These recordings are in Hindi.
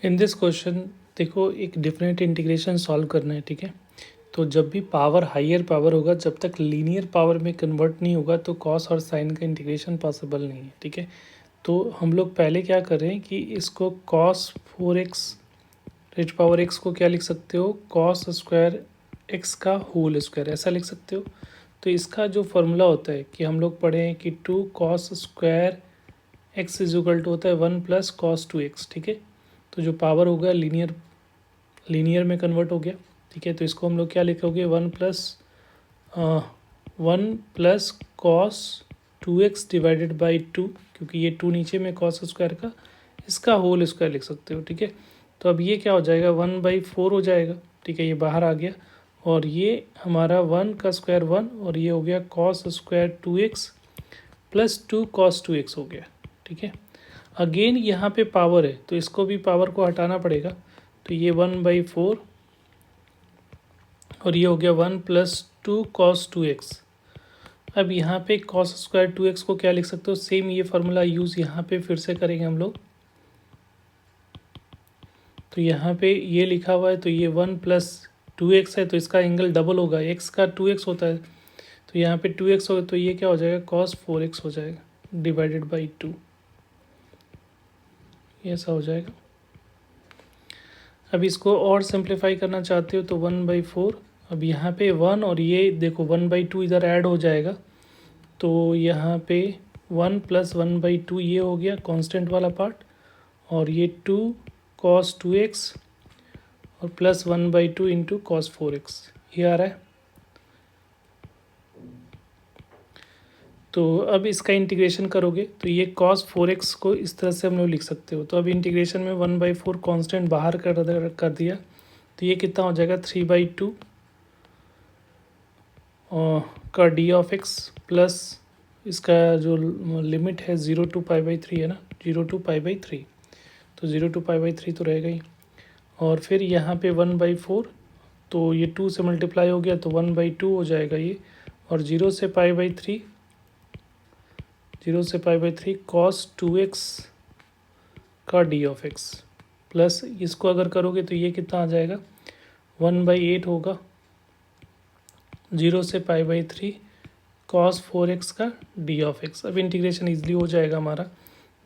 इन दिस क्वेश्चन देखो एक डिफरेंट इंटीग्रेशन सॉल्व करना है, ठीक है। तो जब भी पावर हायर पावर होगा, जब तक लीनियर पावर में कन्वर्ट नहीं होगा तो कॉस और साइन का इंटीग्रेशन पॉसिबल नहीं है, ठीक है। तो हम लोग पहले क्या कर रहे हैं कि इसको cos 4x raise power x को क्या लिख सकते हो, कॉस स्क्वायर x का होल स्क्वायर, ऐसा लिख सकते हो। तो इसका जो फॉर्मूला होता है कि हम लोग पढ़े हैं कि 2 cos square x is equal to होता है 1 प्लस कॉस 2x, ठीक है। तो जो पावर होगा लीनियर में कन्वर्ट हो गया, ठीक है। तो इसको हम लोग क्या लिखोगे, 1 plus cos 2x divided by 2, क्योंकि ये 2 नीचे में कॉस स्क्वायर का, इसका होल स्क्वायर लिख सकते हो, ठीक है। तो अब ये क्या हो जाएगा, 1/4 हो जाएगा, ठीक है, ये बाहर आ गया। और ये हमारा 1 का स्क्वायर 1, और ये हो गया cos square 2x plus 2 cos 2x हो गया, ठीक है। अगेन यहाँ पे पावर है तो इसको भी पावर को हटाना पड़ेगा। तो ये 1/4 और ये हो गया 1 प्लस 2 कॉस 2x। अब यहाँ पे कॉस स्क्वायर 2x को क्या लिख सकते हो, सेम ये फार्मूला यूज़ यहाँ पे फिर से करेंगे हम लोग। तो यहाँ पे ये लिखा हुआ है तो ये 1 प्लस 2x है, तो इसका एंगल डबल होगा, x का 2x होता है, तो यहाँ पे 2x होगा, तो ये क्या हो जाएगा, cos 4x हो जाएगा डिवाइडेड बाई 2, ये ऐसा हो जाएगा। अब इसको और सिंप्लीफाई करना चाहते हो तो 1/4, अब यहाँ पे 1 और ये देखो 1/2 इधर ऐड हो जाएगा, तो यहाँ पे 1 प्लस 1/2 ये हो गया कांस्टेंट वाला पार्ट, और ये 2 cos 2x और प्लस 1/2 इंटू कॉस 4x, ये आ रहा है। तो अब इसका इंटीग्रेशन करोगे तो ये cos 4x को इस तरह से हम लोग लिख सकते हो। तो अब इंटीग्रेशन में 1/4 कांस्टेंट बाहर कर दिया, तो ये कितना हो जाएगा, 3/2 का डी ऑफ एक्स प्लस इसका जो लिमिट है 0 to π/3 है ना, 0 to π/3, तो 0 to π/3 तो रहेगा ही। और फिर यहाँ पे 1/4, तो ये 2 से मल्टीप्लाई हो गया तो 1/2 हो जाएगा ये, और 0 से π/3 cos 2x का डी ऑफ एक्स प्लस इसको अगर करोगे तो ये कितना आ जाएगा, 1/8 होगा 0 से π/3 cos 4x का डी ऑफ एक्स। अब इंटीग्रेशन इजली हो जाएगा हमारा,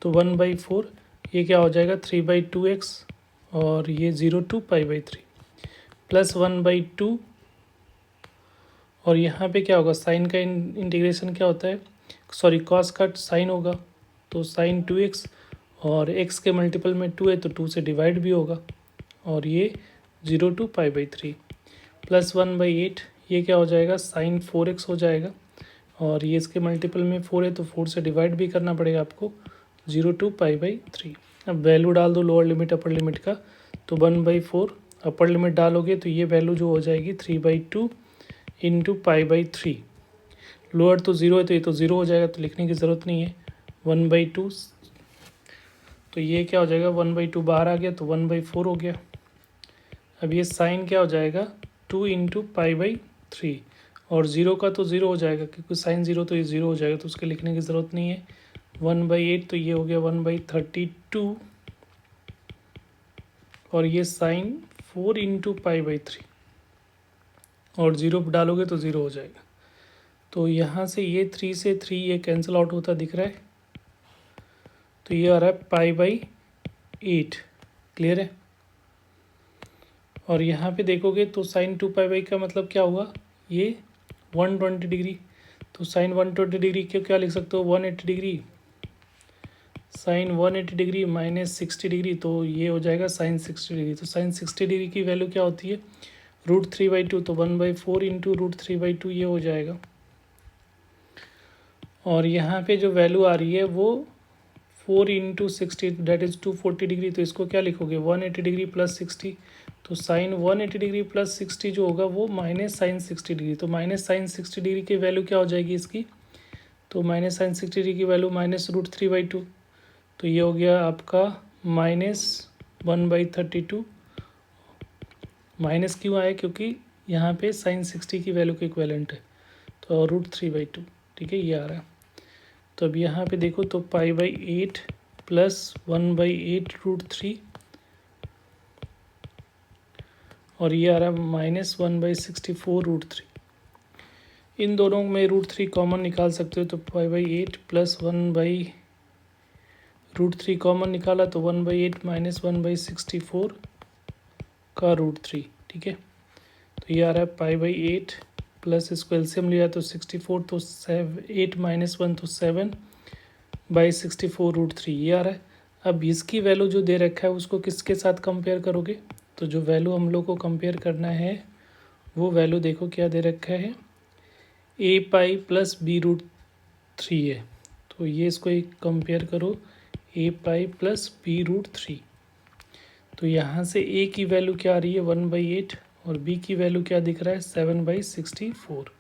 तो 1/4 ये क्या हो जाएगा 3/2x, और ये 0 to π/3 प्लस 1/2, और यहाँ पे क्या होगा, साइन का इंटीग्रेशन क्या होता है, सॉरी कॉस का साइन होगा, तो साइन 2x, और x के मल्टीपल में 2 है तो 2 से डिवाइड भी होगा, और ये 0 to π/3 प्लस 1/8, ये क्या हो जाएगा, साइन 4x हो जाएगा, और ये इसके मल्टीपल में 4 है तो 4 से डिवाइड भी करना पड़ेगा आपको, 0 to π/3। अब वैल्यू डाल दो लोअर लिमिट अपर लिमिट का, तो 1/4 अपर लिमिट डालोगे तो ये वैल्यू जो हो जाएगी 3/2 इंटू π/3, लोअर तो 0 है तो ये तो 0 हो जाएगा, तो लिखने की ज़रूरत नहीं है, 1/2, तो ये क्या हो जाएगा, 1/2 बाहर आ गया तो 1/4 हो गया। अब ये साइन क्या हो जाएगा, 2 इंटू π/3, और 0 का तो 0 हो जाएगा क्योंकि साइन 0 तो ये 0 हो जाएगा, तो उसके लिखने की ज़रूरत नहीं है। 1/8 तो ये हो गया 1/32, और ये साइन 4 इंटू π/3, और 0 डालोगे तो 0 हो जाएगा। तो यहाँ से ये 3 से 3 ये कैंसिल आउट होता दिख रहा है, तो ये आ रहा है π/8, क्लियर है। और यहाँ पे देखोगे तो साइन 2π का मतलब क्या हुआ, ये 120 डिग्री, तो साइन 120 डिग्री क्यों क्या लिख सकते हो, 180 degree, sine 180 degree minus 60 degree, तो ये हो जाएगा साइन 60 डिग्री। तो साइन 60 डिग्री की वैल्यू क्या होती है, √3/2, तो 1/4 इंटू √3/2 ये हो जाएगा। और यहाँ पे जो वैल्यू आ रही है वो 4 इंटू 60 डेट इज़ 240 डिग्री, तो इसको क्या लिखोगे, 180 डिग्री प्लस 60, तो साइन 180 डिग्री प्लस 60 जो होगा वो माइनस साइन 60 डिग्री, तो माइनस साइन 60 डिग्री की वैल्यू क्या हो जाएगी इसकी, तो माइनस साइन 60 डिग्री की वैल्यू माइनस √3/2, तो ये हो गया आपका -1/32। माइनस क्यों आया, क्योंकि यहाँ पे साइन 60 की वैल्यू के इक्वेलेंट है, तो √3/2, ठीक है, ये आ रहा है। तो अब यहाँ पे देखो तो π/8 प्लस 1/8 √3 और ये आ रहा है -1/64√3। इन दोनों में √3 कॉमन निकाल सकते हो तो 5/8 प्लस 1/√3 कॉमन निकाला तो 1/8 माइनस 1/64 का √3। ठीक है, तो ये आ रहा है 5/8 प्लस इसको एलसीएम लिया तो 64, तो 8 माइनस 1 तो 7/64√3 ये आ रहा है। अब इसकी वैल्यू जो दे रखा है उसको किसके साथ कंपेयर करोगे, तो जो वैल्यू हम लोग को कंपेयर करना है वो वैल्यू देखो क्या दे रखा है, a पाई प्लस b√3 है। तो ये इसको एक कंपेयर करो, a पाई प्लस b√3। तो यहाँ से a की वैल्यू क्या आ रही है 1/8 और b की वैल्यू क्या दिख रहा है 7/64।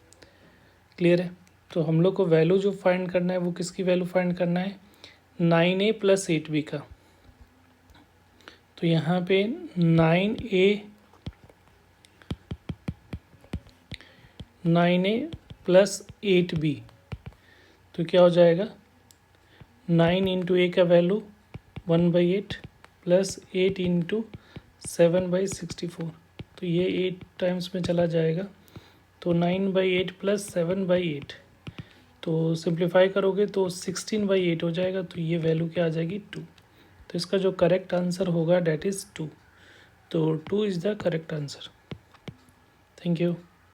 क्लियर है। तो हम लोग को वैल्यू जो फाइंड करना है वो किसकी वैल्यू फाइंड करना है 9a प्लस 8b का। तो यहाँ पे 9a प्लस 8b, तो क्या हो जाएगा 9 इंटू ए का वैल्यू 1/8 प्लस 8 इंटू 7/64, तो ये 8 टाइम्स में चला जाएगा तो 9/8 प्लस 7/8, तो सिंप्लीफाई करोगे तो 16/8 हो जाएगा। तो ये वैल्यू क्या आ जाएगी 2। तो इसका जो करेक्ट आंसर होगा डैट इज़ 2। तो 2 is the correct answer. Thank you.